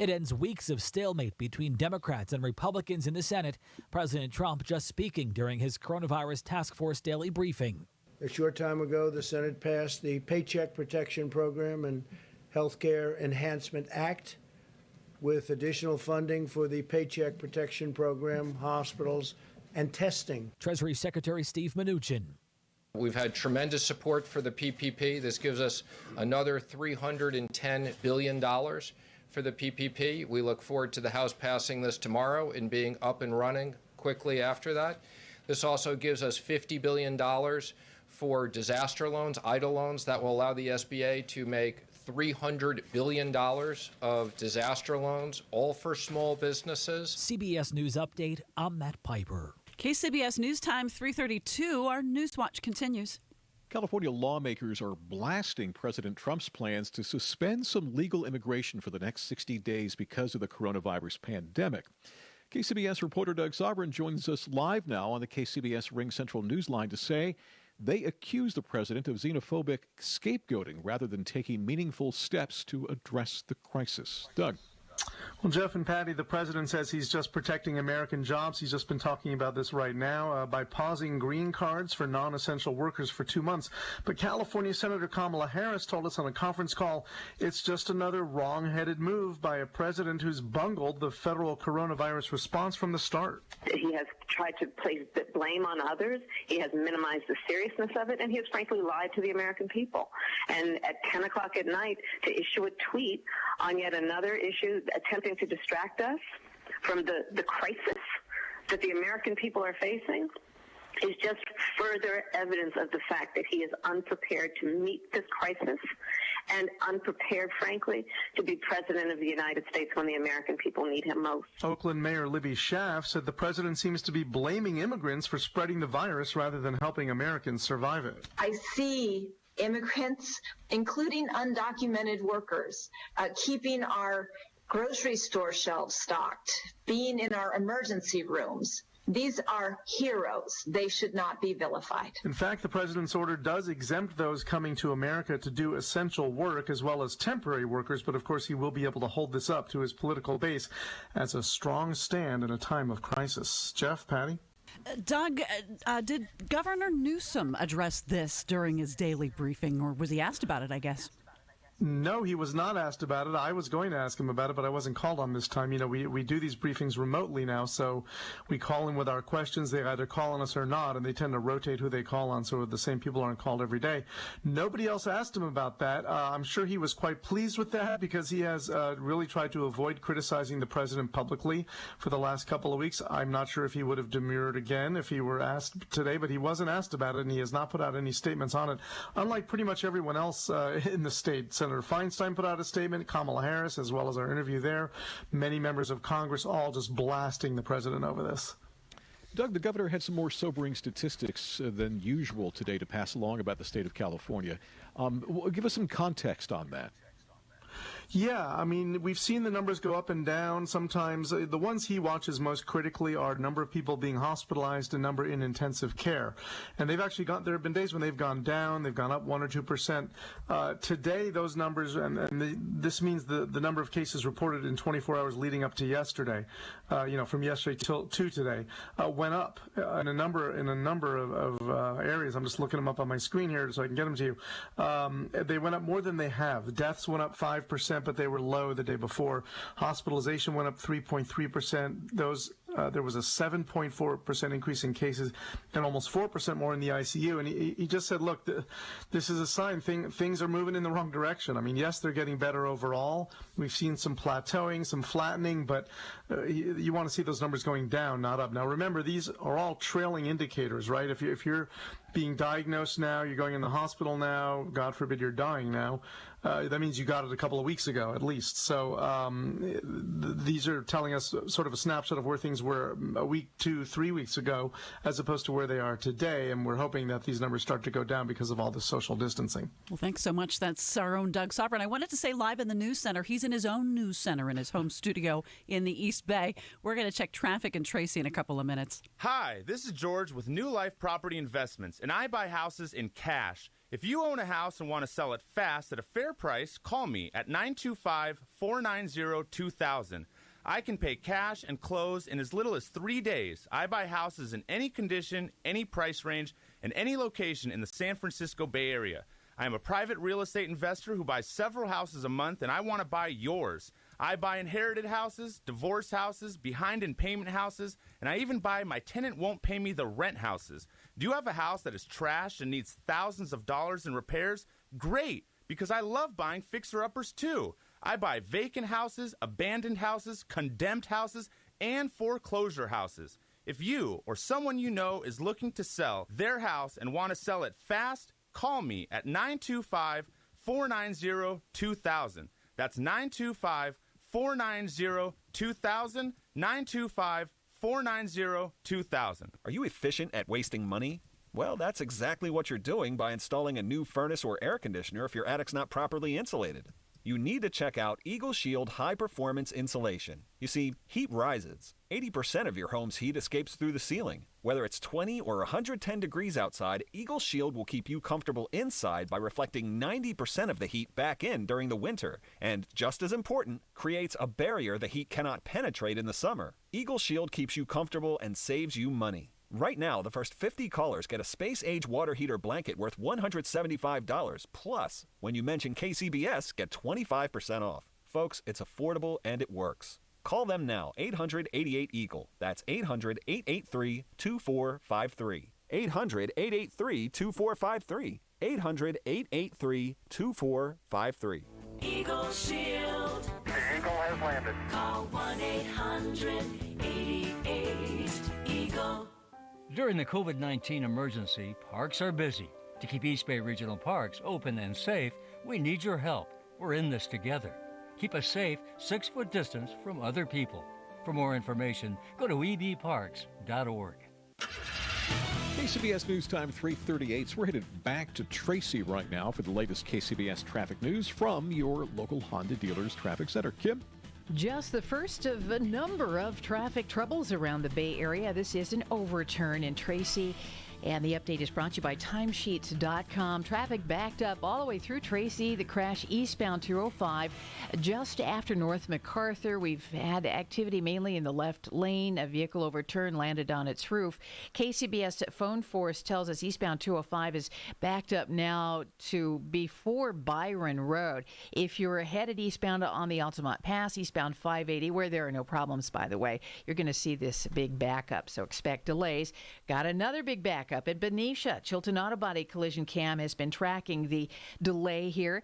It ends weeks of stalemate between Democrats and Republicans in the Senate. President Trump just speaking during his coronavirus task force daily briefing. A short time ago, the Senate passed the Paycheck Protection Program and Healthcare Enhancement Act with additional funding for the Paycheck Protection Program, hospitals, and testing. Treasury Secretary Steve Mnuchin. We've had tremendous support for the PPP. This gives us another $310 billion for the PPP. We look forward to the House passing this tomorrow and being up and running quickly after that. This also gives us $50 billion for disaster loans, EIDL loans, that will allow the SBA to make $300 billion of disaster loans, all for small businesses. CBS News Update, I'm Matt Piper. KCBS News Time 3:32. Our Newswatch continues. California lawmakers are blasting President Trump's plans to suspend some legal immigration for the next 60 days because of the coronavirus pandemic. KCBS reporter Doug Sovereign joins us live now on the KCBS Ring Central Newsline to say they accuse the president of xenophobic scapegoating rather than taking meaningful steps to address the crisis. Doug. Well, Jeff and Patty, the president says he's just protecting American jobs. He's just been talking about this right now by pausing green cards for non-essential workers for 2 months. But California Senator Kamala Harris told us on a conference call it's just another wrong-headed move by a president who's bungled the federal coronavirus response from the start. He has tried to place the blame on others. He has minimized the seriousness of it, and he has frankly lied to the American people. And at 10 o'clock at night, to issue a tweet on yet another issue attempting to distract us from the crisis that the American people are facing is just further evidence of the fact that he is unprepared to meet this crisis and unprepared, frankly, to be president of the United States when the American people need him most. Oakland Mayor Libby Schaaf said the president seems to be blaming immigrants for spreading the virus rather than helping Americans survive it. I see immigrants, including undocumented workers, keeping our grocery store shelves stocked, being in our emergency rooms. These are heroes. They should not be vilified. In fact, the president's order does exempt those coming to America to do essential work as well as temporary workers, but of course he will be able to hold this up to his political base as a strong stand in a time of crisis. Jeff, Patty? Doug, did Governor Newsom address this during his daily briefing, or was he asked about it, I guess? No, he was not asked about it. I was going to ask him about it, but I wasn't called on this time. You know, we do these briefings remotely now, so we call in with our questions. They either call on us or not, and they tend to rotate who they call on, so the same people aren't called every day. Nobody else asked him about that. I'm sure he was quite pleased with that because he has really tried to avoid criticizing the president publicly for the last couple of weeks. I'm not sure if he would have demurred again if he were asked today, but he wasn't asked about it, and he has not put out any statements on it, unlike pretty much everyone else in the state. Senator Feinstein put out a statement, Kamala Harris, as well as our interview there, many members of Congress all just blasting the president over this. Doug, the governor had some more sobering statistics than usual today to pass along about the state of California. Give us some context on that. Yeah, I mean, we've seen the numbers go up and down. Sometimes the ones he watches most critically are number of people being hospitalized and number in intensive care. And they've actually there have been days when they've gone down, they've gone up 1 or 2%. Today, those numbers, this means the number of cases reported in 24 hours leading up to yesterday, from yesterday to today, went up in a number of areas. I'm just looking them up on my screen here so I can get them to you. They went up more than they have. Deaths went up 5%, but they were low the day before. Hospitalization went up 3.3%. There was a 7.4% increase in cases and almost 4% more in the ICU. And he just said, look, this is a sign things are moving in the wrong direction. I mean, yes, they're getting better overall. We've seen some plateauing, some flattening, but you want to see those numbers going down, not up. Now, remember, these are all trailing indicators, right? If you're being diagnosed now, you're going in the hospital now, God forbid you're dying now, that means you got it a couple of weeks ago at least. So these are telling us sort of a snapshot of where things were a week, 2, 3 weeks ago, as opposed to where they are today. And we're hoping that these numbers start to go down because of all the social distancing. Well, thanks so much. That's our own Doug Sovereign. I wanted to say live in the news center. He's in his own news center in his home studio in the East Bay. We're going to check traffic and Tracy in a couple of minutes. Hi, this is George with New Life Property Investments. and I buy houses in cash. If you own a house and want to sell it fast at a fair price, call me at 925-490-2000. I can pay cash and close in as little as 3 days. I buy houses in any condition, any price range, and any location in the San Francisco Bay Area. I am a private real estate investor who buys several houses a month, and I want to buy yours. I buy inherited houses, divorce houses, behind in payment houses, and I even buy my tenant won't pay me the rent houses. Do you have a house that is trashed and needs thousands of dollars in repairs? Great, because I love buying fixer-uppers too. I buy vacant houses, abandoned houses, condemned houses, and foreclosure houses. If you or someone you know is looking to sell their house and want to sell it fast, call me at 925-490-2000. That's 925-490-2000, 925-490-2000. Are you efficient at wasting money? Well, that's exactly what you're doing by installing a new furnace or air conditioner if your attic's not properly insulated. You need to check out Eagle Shield High Performance Insulation. You see, heat rises. 80% of your home's heat escapes through the ceiling. Whether it's 20 or 110 degrees outside, Eagle Shield will keep you comfortable inside by reflecting 90% of the heat back in during the winter. And just as important, creates a barrier the heat cannot penetrate in the summer. Eagle Shield keeps you comfortable and saves you money. Right now, the first 50 callers get a space-age water heater blanket worth $175. Plus, when you mention KCBS, get 25% off. Folks, it's affordable and it works. Call them now, 800-88-EAGLE. That's 800-883-2453. 800-883-2453. 800-883-2453. Eagle Shield. The Eagle has landed. Call 1-800-88-EAGLE. During the COVID-19 emergency, parks are busy. To keep East Bay Regional Parks open and safe, we need your help. We're in this together. Keep a safe 6-foot distance from other people. For more information, go to ebparks.org. KCBS News Time 3:38. So we're headed back to Tracy right now for the latest KCBS traffic news from your local Honda dealers traffic center. Kim? Just the first of a number of traffic troubles around the Bay Area. This is an overturn in Tracy. And the update is brought to you by timesheets.com. Traffic backed up all the way through Tracy. The crash eastbound 205 just after North MacArthur. We've had activity mainly in the left lane. A vehicle overturned, landed on its roof. KCBS phone force tells us eastbound 205 is backed up now to before Byron Road. If you're headed eastbound on the Altamont Pass, eastbound 580, where there are no problems, by the way, you're going to see this big backup. So expect delays. Got another big backup at Benicia. Chilton Auto Body collision cam has been tracking the delay here.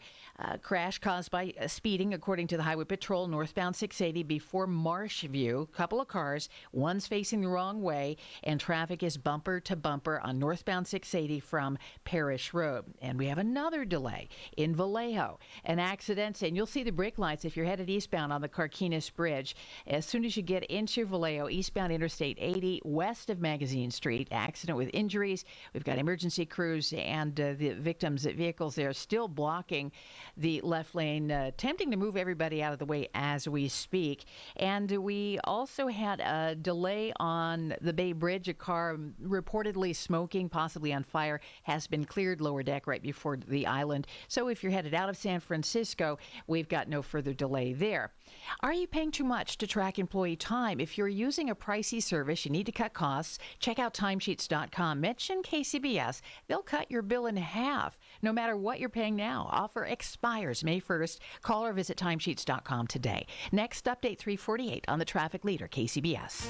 Crash caused by speeding, according to the Highway Patrol, northbound 680 before Marshview. Couple of cars, one's facing the wrong way, and traffic is bumper to bumper on northbound 680 from Parish Road. And we have another delay in Vallejo. An accident, and you'll see the brake lights if you're headed eastbound on the Carquinez Bridge. As soon as you get into Vallejo, eastbound Interstate 80, west of Magazine Street, accident with injuries. We've got emergency crews and the victims' vehicles there still blocking the left lane, attempting to move everybody out of the way as we speak. And we also had a delay on the Bay Bridge. A car reportedly smoking, possibly on fire, has been cleared lower deck right before the island. So if you're headed out of San Francisco, we've got no further delay there. Are you paying too much to track employee time? If you're using a pricey service, you need to cut costs. Check out timesheets.com. Mention KCBS. They'll cut your bill in half, no matter what you're paying now. Offer expires May 1st. Call or visit timesheets.com today. Next update 3:48 on the traffic leader, KCBS.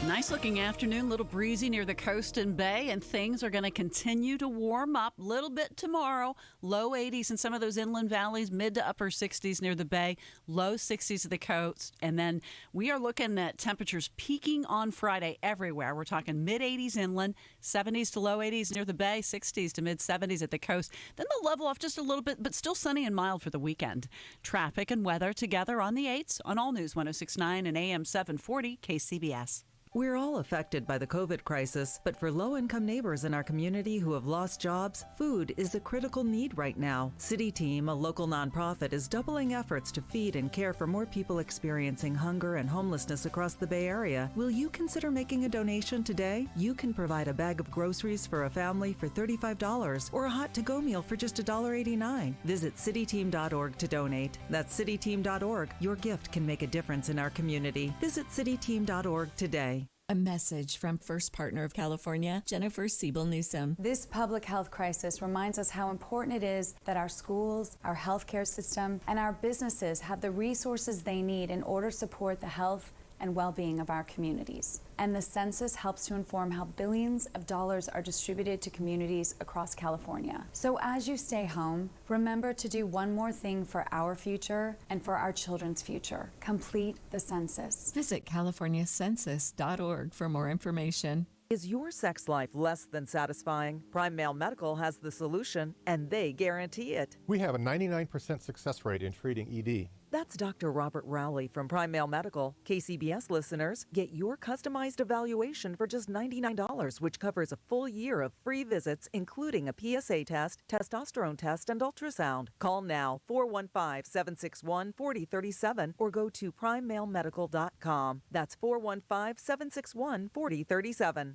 Nice looking afternoon, a little breezy near the coast and bay, and things are going to continue to warm up a little bit tomorrow. Low 80s in some of those inland valleys, mid to upper 60s near the bay, low 60s at the coast. And then we are looking at temperatures peaking on Friday everywhere. We're talking mid 80s inland, 70s to low 80s near the bay, 60s to mid 70s at the coast. Then they'll level off just a little bit, but still sunny and mild for the weekend. Traffic and weather together on the 8s on All News 106.9 and AM 740 KCBS. We're all affected by the COVID crisis, but for low-income neighbors in our community who have lost jobs, food is a critical need right now. City Team, a local nonprofit, is doubling efforts to feed and care for more people experiencing hunger and homelessness across the Bay Area. Will you consider making a donation today? You can provide a bag of groceries for a family for $35 or a hot to-go meal for just $1.89. Visit cityteam.org to donate. That's cityteam.org. Your gift can make a difference in our community. Visit cityteam.org today. A message from First Partner of California, Jennifer Siebel Newsom. This public health crisis reminds us how important it is that our schools, our healthcare system, and our businesses have the resources they need in order to support the health and well-being of our communities. And the census helps to inform how billions of dollars are distributed to communities across California. So as you stay home, remember to do one more thing for our future and for our children's future. Complete the census. Visit californiacensus.org for more information. Is your sex life less than satisfying? Prime Male Medical has the solution, and they guarantee it. We have a 99% success rate in treating ED. That's Dr. Robert Rowley from Prime Male Medical. KCBS listeners, get your customized evaluation for just $99, which covers a full year of free visits, including a PSA test, testosterone test, and ultrasound. Call now, 415-761-4037, or go to primemalemedical.com. That's 415-761-4037.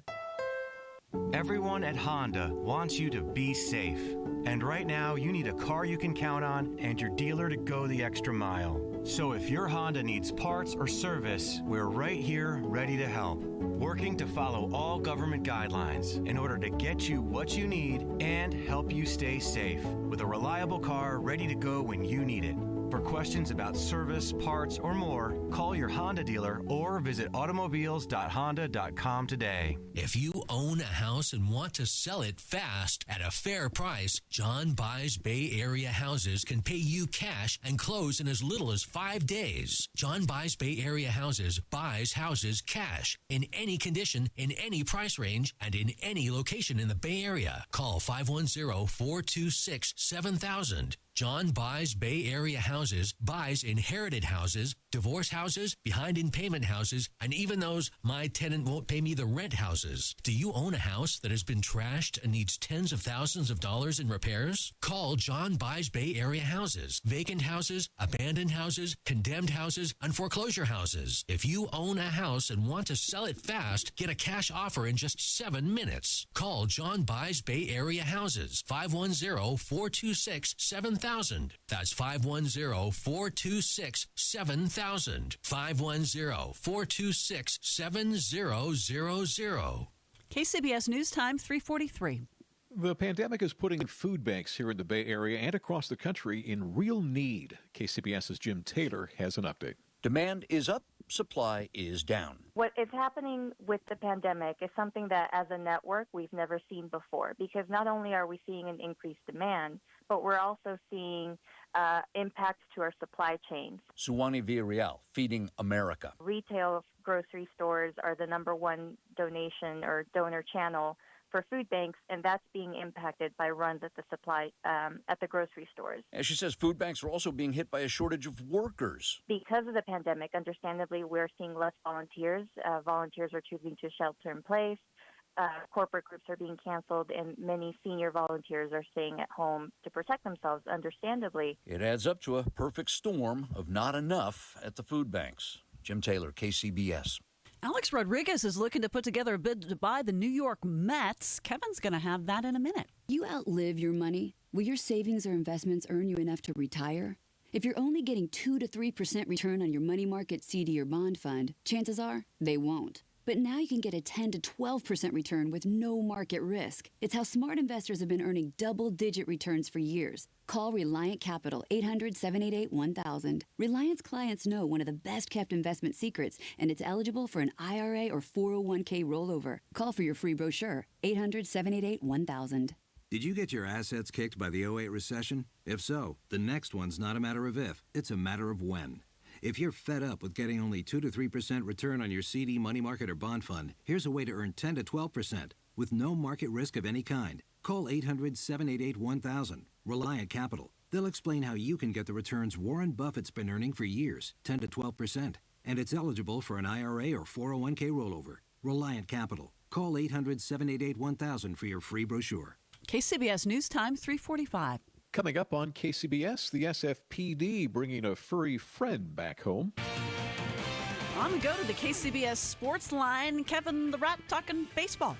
Everyone at Honda wants you to be safe. And right now, you need a car you can count on and your dealer to go the extra mile. So if your Honda needs parts or service, we're right here ready to help. Working to follow all government guidelines in order to get you what you need and help you stay safe with a reliable car ready to go when you need it. For questions about service, parts, or more, call your Honda dealer or visit automobiles.honda.com today. If you own a house and want to sell it fast at a fair price, John Buys Bay Area Houses can pay you cash and close in as little as 5 days. John Buys Bay Area Houses buys houses cash in any condition, in any price range, and in any location in the Bay Area. Call 510-426-7000. John Buys Bay Area Houses buys inherited houses, divorce houses, behind-in-payment houses, and even those my tenant won't pay me the rent houses. Do you own a house that has been trashed and needs tens of thousands of dollars in repairs? Call John Buys Bay Area Houses. Vacant houses, abandoned houses, condemned houses, and foreclosure houses. If you own a house and want to sell it fast, get a cash offer in just 7 minutes. Call John Buys Bay Area Houses. 510-426-7000. That's 510-426-7000. 510-426-7000. KCBS News Time, 3:43. The pandemic is putting food banks here in the Bay Area and across the country in real need. KCBS's Jim Taylor has an update. Demand is up, supply is down. What is happening with the pandemic is something that as a network we've never seen before, because not only are we seeing an increased demand, but we're also seeing impacts to our supply chains. Suwani Villarreal, Feeding America. Retail grocery stores are the number one donation or donor channel for food banks, and that's being impacted by runs at the at the grocery stores. And she says food banks are also being hit by a shortage of workers. Because of the pandemic, understandably, we're seeing less volunteers. Volunteers are choosing to shelter in place. Corporate groups are being canceled, and many senior volunteers are staying at home to protect themselves, understandably. It adds up to a perfect storm of not enough at the food banks. Jim Taylor, KCBS. Alex Rodriguez is looking to put together a bid to buy the New York Mets. Kevin's going to have that in a minute. You outlive your money. Will your savings or investments earn you enough to retire? If you're only getting 2 to 3% return on your money market CD or bond fund, chances are they won't. But now you can get a 10 to 12% return with no market risk. It's how smart investors have been earning double-digit returns for years. Call Reliant Capital, 800-788-1000. Reliant's clients know one of the best-kept investment secrets, and it's eligible for an IRA or 401k rollover. Call for your free brochure, 800-788-1000. Did you get your assets kicked by the 08 recession? If so, the next one's not a matter of if, it's a matter of when. If you're fed up with getting only 2 to 3% return on your CD, money market, or bond fund, here's a way to earn 10 to 12% with no market risk of any kind. Call 800-788-1000, Reliant Capital. They'll explain how you can get the returns Warren Buffett's been earning for years, 10 to 12%. And it's eligible for an IRA or 401k rollover. Reliant Capital. Call 800-788-1000 for your free brochure. KCBS News Time, 3:45. Coming up on KCBS, the SFPD bringing a furry friend back home. On we go to the KCBS Sports Line. Kevin the Rat talking baseball.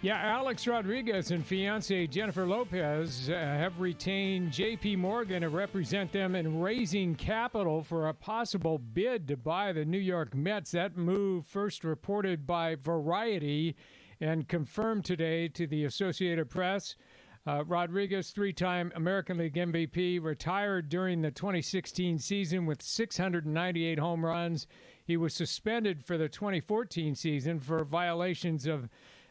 Yeah, Alex Rodriguez and fiancée Jennifer Lopez have retained J.P. Morgan to represent them in raising capital for a possible bid to buy the New York Mets. That move first reported by Variety and confirmed today to the Associated Press. Rodriguez, three-time American League MVP, retired during the 2016 season with 698 home runs. He was suspended for the 2014 season for violations of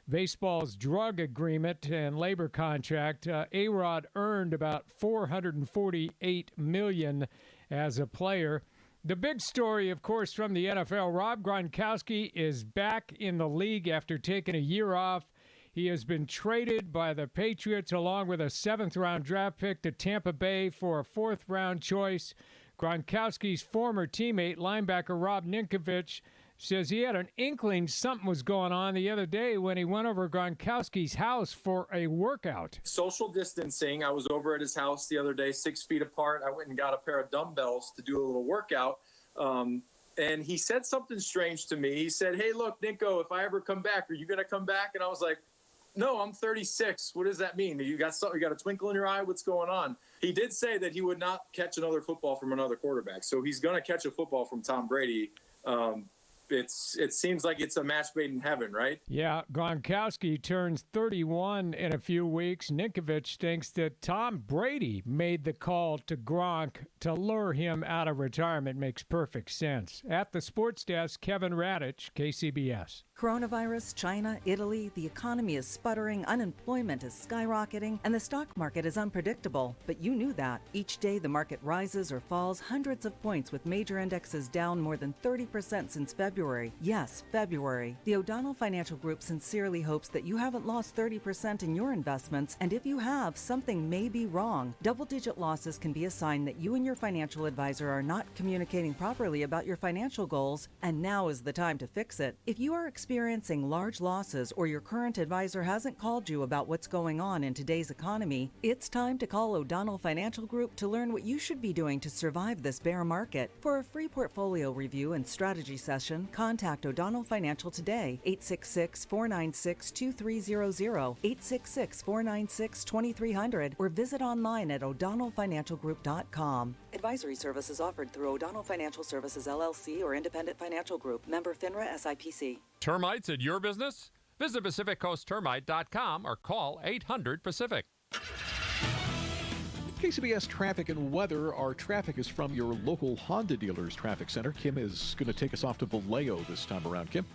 baseball's drug agreement and labor contract. A-Rod earned about $448 million as a player. The big story, of course, from the NFL, Rob Gronkowski is back in the league after taking a year off. He has been traded by the Patriots along with a 7th-round draft pick to Tampa Bay for a 4th-round choice. Gronkowski's former teammate, linebacker Rob Ninkovich, says he had an inkling something was going on the other day when he went over Gronkowski's house for a workout. Social distancing. I was over at his house the other day, 6 feet apart. I went and got a pair of dumbbells to do a little workout. And he said something strange to me. He said, "Hey, look, Ninko, if I ever come back, are you going to come back?" And I was like, "No, I'm 36. What does that mean? You got something? You got a twinkle in your eye? What's going on?" He did say that he would not catch another football from another quarterback. So he's going to catch a football from Tom Brady. It seems like it's a match made in heaven, right? Yeah, Gronkowski turns 31 in a few weeks. Ninkovich thinks that Tom Brady made the call to Gronk to lure him out of retirement. Makes perfect sense. At the sports desk, Kevin Radich, KCBS. Coronavirus, China, Italy, the economy is sputtering, unemployment is skyrocketing, and the stock market is unpredictable. But you knew that. Each day the market rises or falls hundreds of points with major indexes down more than 30% since February. Yes, February. The O'Donnell Financial Group sincerely hopes that you haven't lost 30% in your investments, and if you have, something may be wrong. Double-digit losses can be a sign that you and your financial advisor are not communicating properly about your financial goals, and now is the time to fix it. If you are experiencing large losses or your current advisor hasn't called you about what's going on in today's economy, it's time to call O'Donnell Financial Group to learn what you should be doing to survive this bear market. For a free portfolio review and strategy session, contact O'Donnell Financial today, 866-496-2300, 866-496-2300, or visit online at o'donnellfinancialgroup.com. Advisory services offered through O'Donnell Financial Services, LLC, or Independent Financial Group. Member FINRA SIPC. Termites at your business? Visit PacificCoastTermite.com or call 800-PACIFIC. KCBS traffic and weather. Our traffic is from your local Honda dealer's traffic center. Kim is going to take us off to Vallejo this time around. Kim?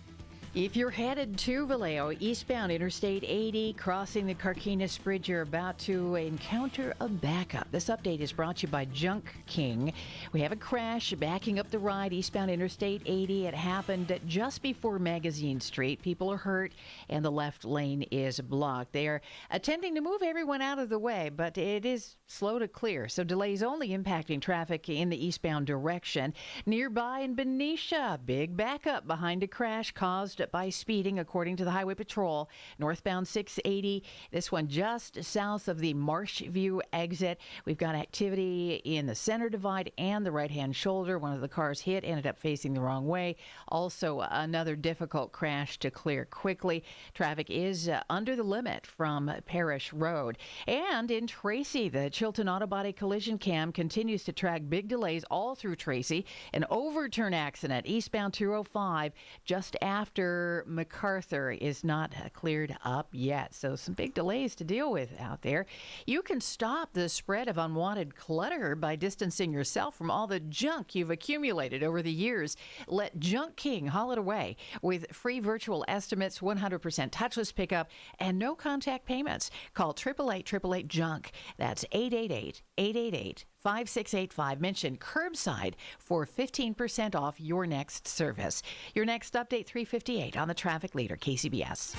If you're headed to Vallejo, eastbound Interstate 80, crossing the Carquinez Bridge, you're about to encounter a backup. This update is brought to you by Junk King. We have a crash backing up the ride eastbound Interstate 80. It happened just before Magazine Street. People are hurt, and the left lane is blocked. They are attempting to move everyone out of the way, but it is slow to clear, so delays only impacting traffic in the eastbound direction. Nearby in Benicia, big backup behind a crash caused by speeding, according to the Highway Patrol. Northbound 680, this one just south of the Marshview exit. We've got activity in the center divide and the right-hand shoulder. One of the cars hit, ended up facing the wrong way. Also, another difficult crash to clear quickly. Traffic is under the limit from Parish Road. And in Tracy, the Chilton Auto Body collision cam continues to track big delays all through Tracy. An overturn accident eastbound 205 just after MacArthur is not cleared up yet. So some big delays to deal with out there. You can stop the spread of unwanted clutter by distancing yourself from all the junk you've accumulated over the years. Let Junk King haul it away with free virtual estimates, 100% touchless pickup, and no contact payments. Call 888-888-JUNK. That's 888-888-4800. 5685. Mention curbside for 15% off your next service. Your next update, 3:58 on the Traffic Leader, KCBS.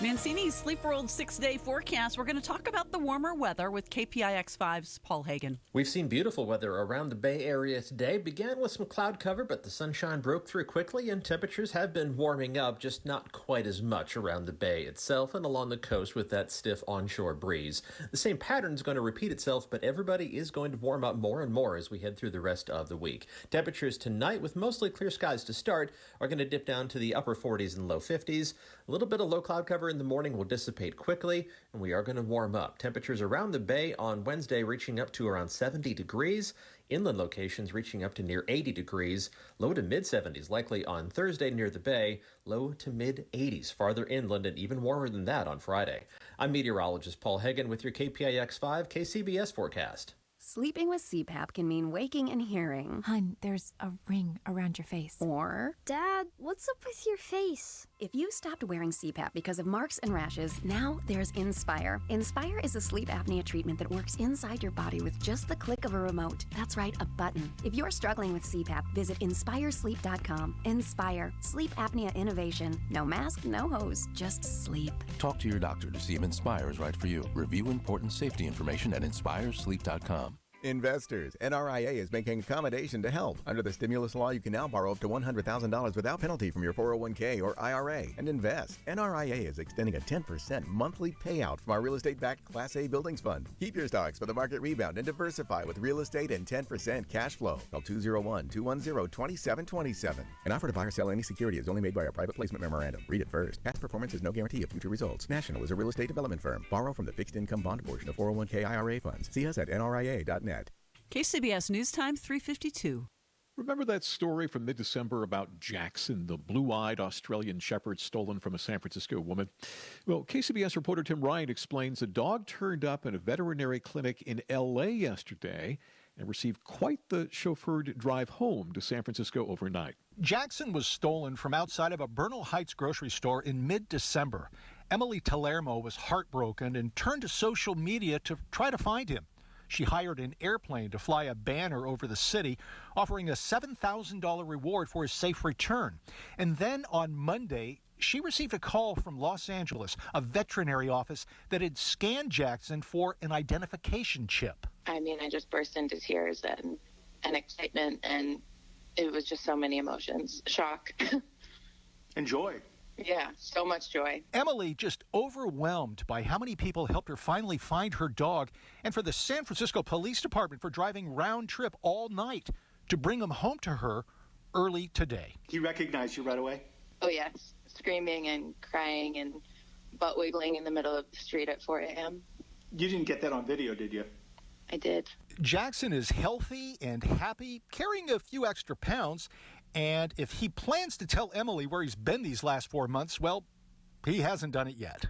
Mancini's Sleep World 6-day forecast. We're going to talk about the warmer weather with KPIX5's Paul Hagen. We've seen beautiful weather around the Bay Area today. Began with some cloud cover, but the sunshine broke through quickly, and temperatures have been warming up, just not quite as much around the Bay itself and along the coast with that stiff onshore breeze. The same pattern is going to repeat itself, but everybody is going to warm up more and more as we head through the rest of the week. Temperatures tonight, with mostly clear skies to start, are going to dip down to the upper 40s and low 50s. A little bit of low cloud cover in the morning will dissipate quickly, and we are going to warm up. Temperatures around the Bay on Wednesday reaching up to around 70 degrees. Inland locations reaching up to near 80 degrees. Low to mid 70s likely on Thursday near the Bay. Low to mid 80s farther inland, and even warmer than that on Friday. I'm meteorologist Paul Hagen with your KPIX5 KCBS forecast. Sleeping with CPAP can mean waking and hearing. Hun, there's a ring around your face. Or, Dad, what's up with your face? if you stopped wearing CPAP because of marks and rashes, now there's Inspire. Inspire is a sleep apnea treatment that works inside your body with just the click of a remote. That's right, a button. If you're struggling with CPAP, visit InspireSleep.com. Inspire. Sleep apnea innovation. No mask, no hose, just sleep. Talk to your doctor to see if Inspire is right for you. Review important safety information at InspireSleep.com. Investors, NRIA is making accommodation to help. Under the stimulus law, you can now borrow up to $100,000 without penalty from your 401k or IRA and invest. NRIA is extending a 10% monthly payout from our real estate-backed Class A buildings fund. Keep your stocks for the market rebound and diversify with real estate and 10% cash flow. Call 201-210-2727. An offer to buy or sell any security is only made by a private placement memorandum. Read it first. Past performance is no guarantee of future results. National is a real estate development firm. Borrow from the fixed income bond portion of 401k IRA funds. See us at nria.net. KCBS News Time 3:52. Remember that story from mid-December about Jackson, the blue-eyed Australian shepherd stolen from a San Francisco woman? Well, KCBS reporter Tim Ryan explains the dog turned up in a veterinary clinic in L.A. yesterday and received quite the chauffeured drive home to San Francisco overnight. Jackson was stolen from outside of a Bernal Heights grocery store in mid-December. Emily Talermo was heartbroken and turned to social media to try to find him. She hired an airplane to fly a banner over the city, offering a $7,000 reward for his safe return. And then on Monday, she received a call from Los Angeles, a veterinary office that had scanned Jackson for an identification chip. I mean, I just burst into tears and excitement, and it was just so many emotions. Shock. And joy. Yeah, so much joy. Emily just overwhelmed by how many people helped her finally find her dog, and for the San Francisco Police Department for driving round trip all night to bring him home to her early today. He recognized you right away? Oh, yes. Screaming and crying and butt wiggling in the middle of the street at 4 a.m. You didn't get that on video, did you? I did. Jackson is healthy and happy, carrying a few extra pounds. And if he plans to tell Emily where he's been these last 4 months, well, he hasn't done it yet.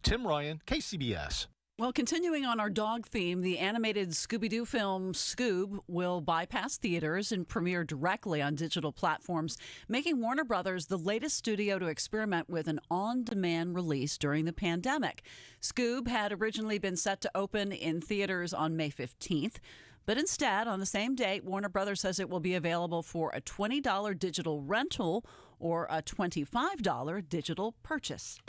Tim Ryan, KCBS. Well, continuing on our dog theme, the animated Scooby-Doo film Scoob will bypass theaters and premiere directly on digital platforms, making Warner Brothers the latest studio to experiment with an on-demand release during the pandemic. Scoob had originally been set to open in theaters on May 15th. But instead, on the same date, Warner Brothers says it will be available for a $20 digital rental or a $25 digital purchase.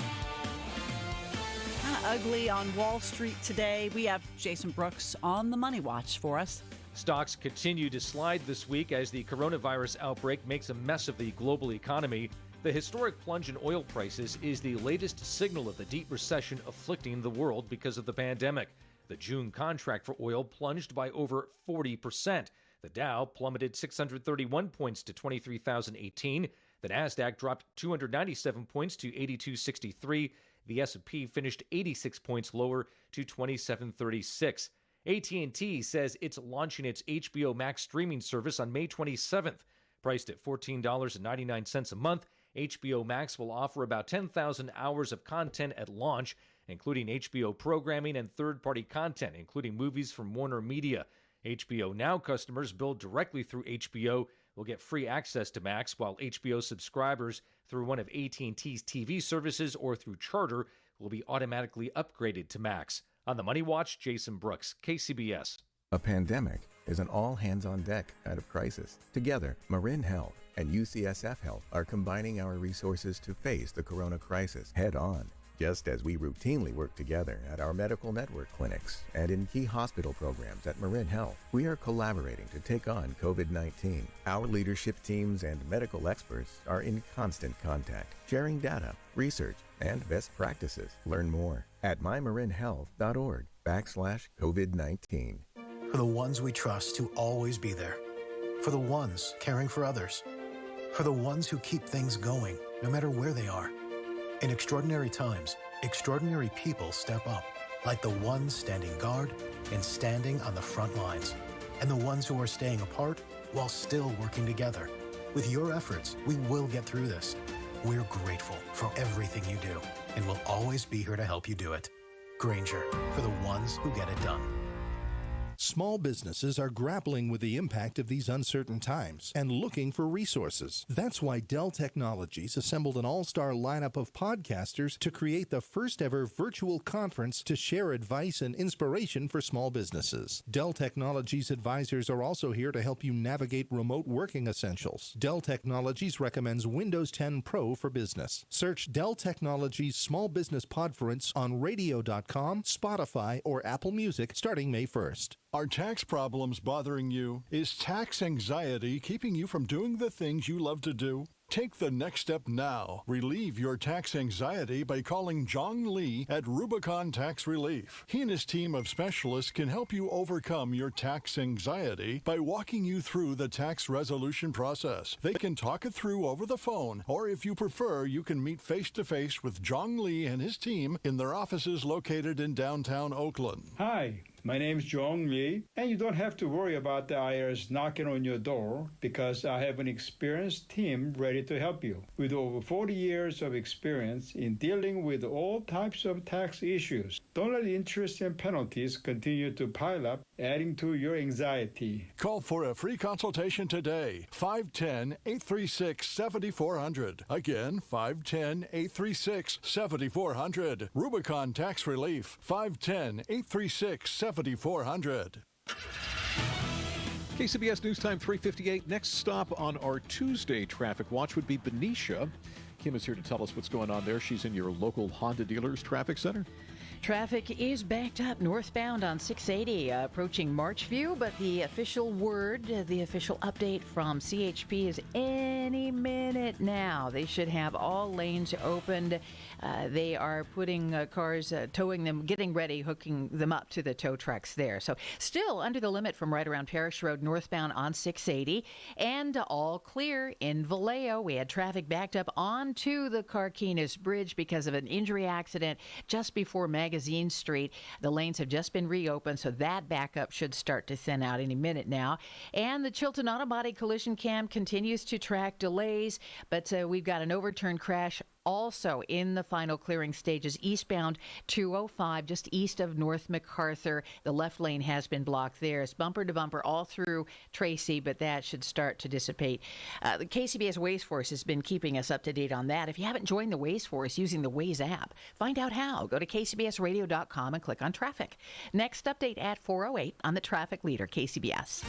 Kind of ugly on Wall Street today. We have Jason Brooks on the Money Watch for us. Stocks continue to slide this week as the coronavirus outbreak makes a mess of the global economy. The historic plunge in oil prices is the latest signal of the deep recession afflicting the world because of the pandemic. The June contract for oil plunged by over 40%. The Dow plummeted 631 points to 23,018. The Nasdaq dropped 297 points to 8263. The S&P finished 86 points lower to 2736. AT&T says it's launching its HBO Max streaming service on May 27th. Priced at $14.99 a month, HBO Max will offer about 10,000 hours of content at launch, including HBO programming and third-party content, including movies from Warner Media. HBO Now customers billed directly through HBO will get free access to Max, while HBO subscribers through one of AT&T's TV services or through Charter will be automatically upgraded to Max. On the Money Watch, Jason Brooks, KCBS. A pandemic is an all-hands-on-deck kind of crisis. Together, Marin Health and UCSF Health are combining our resources to face the corona crisis head-on. Just as we routinely work together at our medical network clinics and in key hospital programs at Marin Health, we are collaborating to take on COVID-19. Our leadership teams and medical experts are in constant contact, sharing data, research, and best practices. Learn more at mymarinhealth.org/COVID-19. For the ones we trust to always be there. For the ones caring for others. For the ones who keep things going, no matter where they are. In extraordinary times, extraordinary people step up, like the ones standing guard and standing on the front lines, and the ones who are staying apart while still working together. With your efforts, we will get through this. We're grateful for everything you do, and we'll always be here to help you do it. Grainger, for the ones who get it done. Small businesses are grappling with the impact of these uncertain times and looking for resources. That's why Dell Technologies assembled an all-star lineup of podcasters to create the first ever virtual conference to share advice and inspiration for small businesses. Dell Technologies advisors are also here to help you navigate remote working essentials. Dell Technologies recommends Windows 10 Pro for business. Search Dell Technologies Small Business Podference on radio.com, Spotify, or Apple Music starting May 1st. Are tax problems bothering you? Is tax anxiety keeping you from doing the things you love to do? Take the next step now. Relieve your tax anxiety by calling Jong Lee at Rubicon Tax Relief. He and his team of specialists can help you overcome your tax anxiety by walking you through the tax resolution process. They can talk it through over the phone, or if you prefer, you can meet face-to-face with Jong Lee and his team in their offices located in downtown Oakland. Hi. My name is Jong Lee, and you don't have to worry about the IRS knocking on your door because I have an experienced team ready to help you. With over 40 years of experience in dealing with all types of tax issues, don't let interest and penalties continue to pile up, adding to your anxiety. Call for a free consultation today. 510-836-7400. Again, 510-836-7400. Rubicon Tax Relief. 510-836-7400. KCBS News Time 3:58. Next stop on our Tuesday traffic watch would be Benicia. Kim is here to tell us what's going on there. She's in your local Honda dealers traffic center. Traffic is backed up northbound on 680 approaching Marchview, but the official update from CHP is any minute now. They should have all lanes opened. They are putting cars, towing them, getting ready, hooking them up to the tow trucks there. So still under the limit from right around Parish Road northbound on 680, and all clear in Vallejo. We had traffic backed up onto the Carquinez Bridge because of an injury accident just before Magazine Street. The lanes have just been reopened, so that backup should start to thin out any minute now. And the Chilton Auto Body collision cam continues to track delays, but we've got an overturned crash also in the final clearing stages eastbound 205 just east of North MacArthur. The left lane has been blocked there. It's bumper to bumper all through Tracy, but that should start to dissipate. The KCBS Waze Force has been keeping us up to date on that. If you haven't joined the Waze Force using the Waze app, find out how. Go to kcbsradio.com and click on traffic. Next update at 4:08 on the traffic leader, KCBS.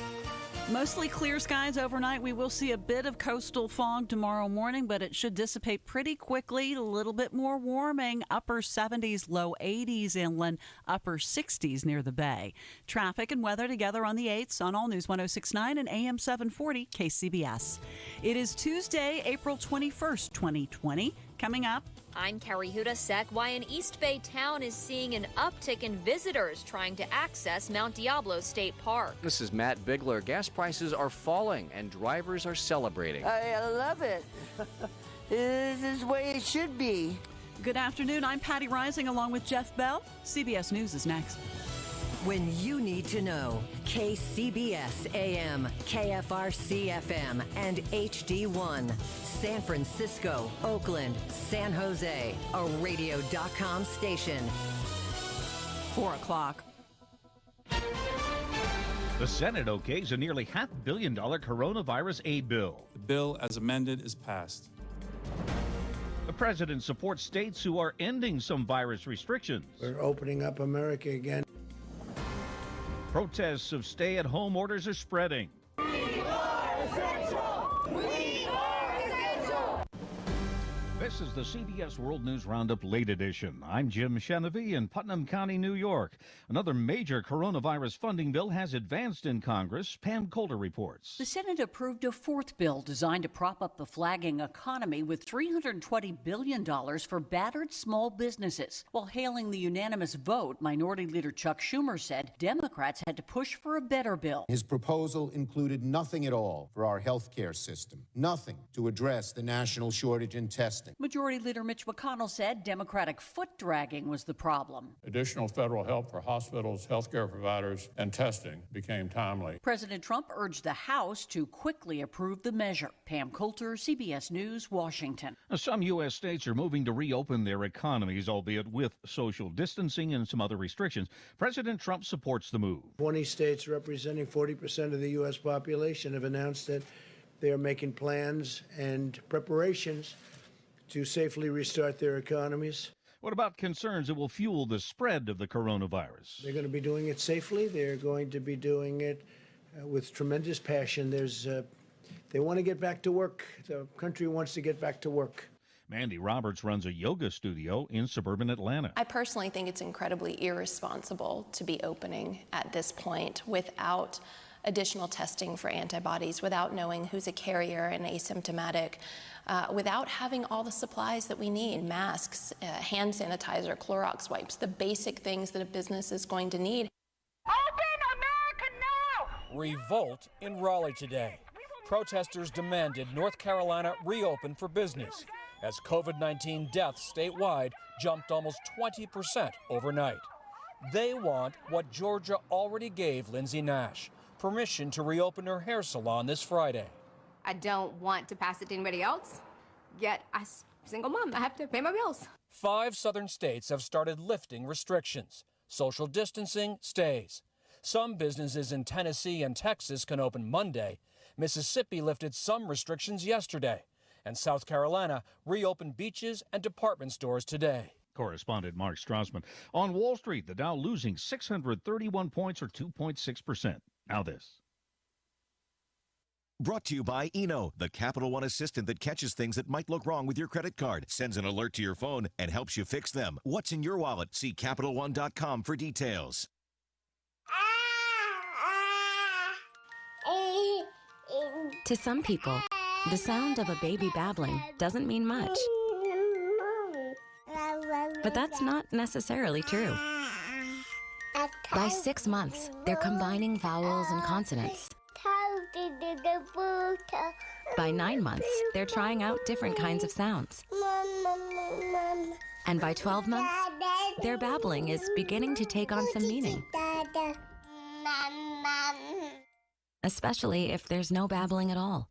Mostly clear skies overnight. We will see a bit of coastal fog tomorrow morning, but it should dissipate pretty quickly. A little bit more warming, upper 70s, low 80s inland, upper 60s near the bay. Traffic and weather together on the 8s on All News 106.9 and AM 740 KCBS. It is Tuesday, April 21st, 2020. Coming up, I'm Carrie Hudasek. Why an East Bay town is seeing an uptick in visitors trying to access Mount Diablo State Park. This is Matt Bigler. Gas prices are falling and drivers are celebrating. I love it. This is the way it should be. Good afternoon. I'm Patty Rising along with Jeff Bell. CBS News is next. When you need to know, KCBS AM, KFRC FM, and HD1. San Francisco, Oakland, San Jose, a radio.com station. 4 o'clock. The Senate okays a nearly $500 million coronavirus aid bill. The bill, as amended, is passed. The president supports states who are ending some virus restrictions. We're opening up America again. Protests of stay-at-home orders are spreading. We are essential! We are essential! This is the CBS World News Roundup Late Edition. I'm Jim Chenevey in Putnam County, New York. Another major coronavirus funding bill has advanced in Congress. Pam Coulter reports. The Senate approved a fourth bill designed to prop up the flagging economy with $320 billion for battered small businesses. While hailing the unanimous vote, Minority Leader Chuck Schumer said Democrats had to push for a better bill. His proposal included nothing at all for our health care system, nothing to address the national shortage in testing. Majority Leader Mitch McConnell said Democratic foot-dragging was the problem. Additional federal help for hospitals, healthcare providers, and testing became timely. President Trump urged the House to quickly approve the measure. Pam Coulter, CBS News, Washington. Some U.S. states are moving to reopen their economies, albeit with social distancing and some other restrictions. President Trump supports the move. 20 states representing 40% of the U.S. population have announced that they are making plans and preparations to safely restart their economies. What about concerns it will fuel the spread of the coronavirus? They're going to be doing it safely. They're going to be doing it with tremendous passion. They want to get back to work. The country wants to get back to work. Mandy Roberts runs a yoga studio in suburban Atlanta. I personally think it's incredibly irresponsible to be opening at this point without additional testing for antibodies, without knowing who's a carrier and asymptomatic, without having all the supplies that we need, masks, hand sanitizer, Clorox wipes, the basic things that a business is going to need. Open America now! Revolt in Raleigh today. Protesters demanded North Carolina reopen for business as COVID-19 deaths statewide jumped almost 20% overnight. They want what Georgia already gave Lindsay Nash, permission to reopen her hair salon this Friday. I don't want to pass it to anybody else, yet as a single mom, I have to pay my bills. 5 southern states have started lifting restrictions. Social distancing stays. Some businesses in Tennessee and Texas can open Monday. Mississippi lifted some restrictions yesterday. And South Carolina reopened beaches and department stores today. Correspondent Mark Strassman. On Wall Street, the Dow losing 631 points or 2.6%. Now this. Brought to you by Eno, the Capital One assistant that catches things that might look wrong with your credit card, sends an alert to your phone, and helps you fix them. What's in your wallet? See CapitalOne.com for details. To some people, the sound of a baby babbling doesn't mean much. But that's not necessarily true. By 6 months, they're combining vowels and consonants. By 9 months, they're trying out different kinds of sounds. And by 12 months, their babbling is beginning to take on some meaning. Especially if there's no babbling at all.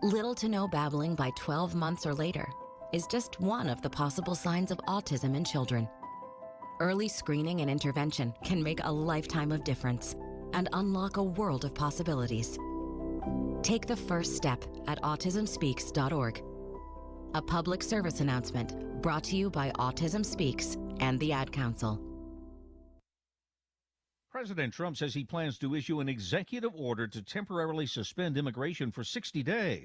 Little to no babbling by 12 months or later is just one of the possible signs of autism in children. Early screening and intervention can make a lifetime of difference and unlock a world of possibilities. Take the first step at autismspeaks.org. A public service announcement brought to you by Autism Speaks and the Ad Council. President Trump says he plans to issue an executive order to temporarily suspend immigration for 60 days.